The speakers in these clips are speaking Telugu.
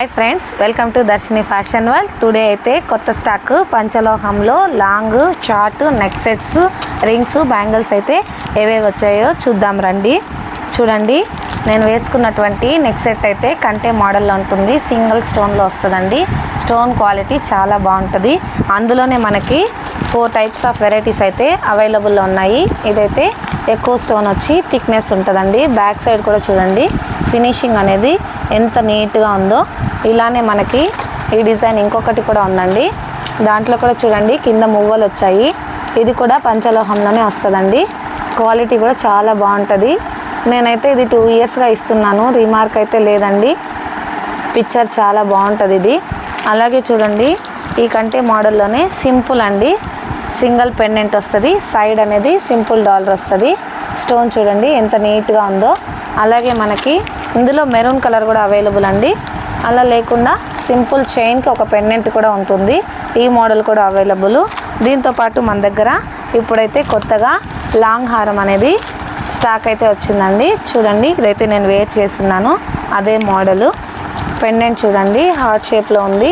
Hi friends, welcome to Darshini fashion world. Today అయితే కొత్త స్టాక్ పంచలోహంలో long short neck sets, rings, bangles అయితే ఏవేవి వచ్చాయో చూద్దాం రండి. చూడండి, నేను వేసుకున్నటువంటి నెక్ సెట్ అయితే కంటే మోడల్లో ఉంటుంది. సింగిల్ స్టోన్లో వస్తుందండి. స్టోన్ క్వాలిటీ చాలా బాగుంటుంది. అందులోనే మనకి 4 టైప్స్ ఆఫ్ వెరైటీస్ అయితే అవైలబుల్లో ఉన్నాయి. ఇదైతే ఎక్కువ స్టోన్ వచ్చి థిక్నెస్ ఉంటుందండి. బ్యాక్ సైడ్ కూడా చూడండి, ఫినిషింగ్ అనేది ఎంత నీట్గా ఉందో. ఇలానే మనకి ఈ డిజైన్ ఇంకొకటి కూడా ఉందండి. దాంట్లో కూడా చూడండి కింద మువ్వలు వచ్చాయి. ఇది కూడా పంచలోహంలోనే వస్తుందండి. క్వాలిటీ కూడా చాలా బాగుంటుంది. నేనైతే ఇది 2 ఇయర్స్గా ఇస్తున్నాను. రీమార్క్ అయితే లేదండి. పిక్చర్ చాలా బాగుంటుంది ఇది. అలాగే చూడండి, ఈ కంటే మోడల్లోనే సింపుల్ అండి. సింగిల్ పెండెంట్ వస్తుంది. సైడ్ అనేది సింపుల్ డాలర్ వస్తుంది. స్టోన్ చూడండి ఎంత నీట్గా ఉందో. అలాగే మనకి ఇందులో మెరూన్ కలర్ కూడా అవైలబుల్ అండి. అలా లేకుండా సింపుల్ చైన్కి ఒక పెండెంట్ కూడా ఉంటుంది. ఈ మోడల్ కూడా అవైలబుల్. దీంతోపాటు మన దగ్గర ఇప్పుడైతే కొత్తగా లాంగ్ హారం అనేది స్టాక్ అయితే వచ్చిందండి. చూడండి, ఇదైతే నేను వేర్ చేస్తున్నాను. అదే మోడలు. పెండెంట్ చూడండి హార్ట్ షేప్లో ఉంది.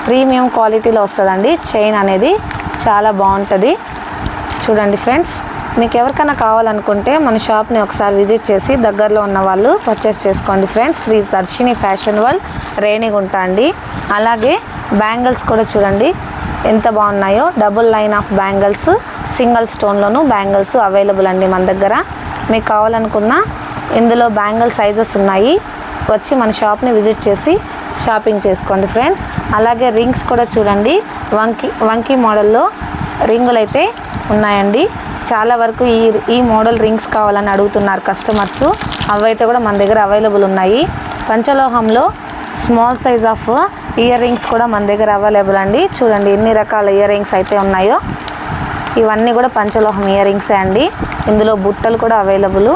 ప్రీమియం క్వాలిటీలో వస్తుందండి. చైన్ అనేది చాలా బాగుంటుంది. చూడండి ఫ్రెండ్స్, మీకు ఎవరికైనా కావాలనుకుంటే మన షాప్ని ఒకసారి విజిట్ చేసి దగ్గరలో ఉన్న వాళ్ళు పర్చేస్ చేసుకోండి friends. Shri Darshini fashion world, Renigunta అండి. అలాగే బ్యాంగిల్స్ కూడా చూడండి ఎంత బాగున్నాయో. Double line of bangles, single స్టోన్లోను బ్యాంగిల్స్ అవైలబుల్ అండి మన దగ్గర. మీకు కావాలనుకున్న ఇందులో బ్యాంగిల్ సైజెస్ ఉన్నాయి. వచ్చి మన షాప్ని విజిట్ చేసి షాపింగ్ చేసుకోండి ఫ్రెండ్స్. అలాగే రింగ్స్ కూడా చూడండి, వంకీ మోడల్లో రింగులు అయితే ఉన్నాయండి. చాలా వరకు ఈ మోడల్ రింగ్స్ కావాలని అడుగుతున్నారు కస్టమర్స్. అవైతే కూడా మన దగ్గర అవైలబుల్ ఉన్నాయి. పంచలోహంలో small size of ear rings కూడా మన దగ్గర అవైలబుల్ అండి. చూడండి ఎన్ని రకాల ఇయర్ రింగ్స్ అయితే ఉన్నాయో. ఇవన్నీ కూడా పంచలోహం ఇయర్ రింగ్సే అండి. ఇందులో బుట్టలు కూడా అవైలబుల్.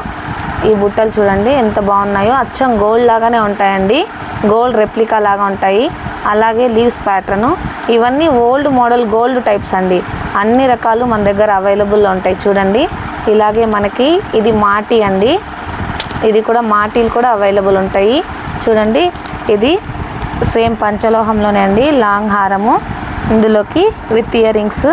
ఈ బుట్టలు చూడండి ఎంత బాగున్నాయో. అచ్చం గోల్డ్ లాగానే ఉంటాయండి. గోల్డ్ రెప్లికా లాగా ఉంటాయి. అలాగే లీవ్స్ ప్యాటర్ను. ఇవన్నీ ఓల్డ్ మోడల్ గోల్డ్ టైప్స్ అండి. అన్ని రకాలు మన దగ్గర అవైలబుల్లో ఉంటాయి. చూడండి, ఇలాగే మనకి ఇది మాటీ అండి. ఇది కూడా మాటీలు కూడా అవైలబుల్ ఉంటాయి. చూడండి, ఇది సేమ్ పంచలోహంలోనే అండి. లాంగ్ హారము, ఇందులోకి విత్ ఇయర్ రింగ్స్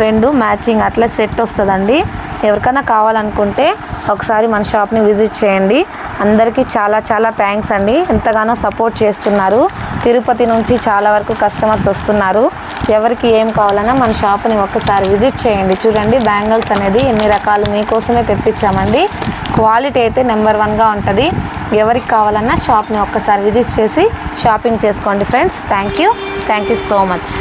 2 మ్యాచింగ్ అట్లా సెట్ వస్తుందండి. ఎవరికైనా కావాలనుకుంటే ఒకసారి మన షాప్ని విజిట్ చేయండి. అందరికీ చాలా చాలా థ్యాంక్స్ అండి. ఎంతగానో సపోర్ట్ చేస్తున్నారు. తిరుపతి నుంచి చాలా వరకు కస్టమర్స్ వస్తున్నారు. ఎవరికి ఏం కావాలన్నా మన షాప్ని ఒక్కసారి విజిట్ చేయండి. చూడండి, బ్యాంగిల్స్ అనేది ఎన్ని రకాలు మీకోసమే తెప్పించామండి. క్వాలిటీ అయితే నెంబర్ 1గా ఉంటుంది. ఎవరికి కావాలన్నా షాప్ని ఒక్కసారి విజిట్ చేసి షాపింగ్ చేసుకోండి friends. Thank you so much.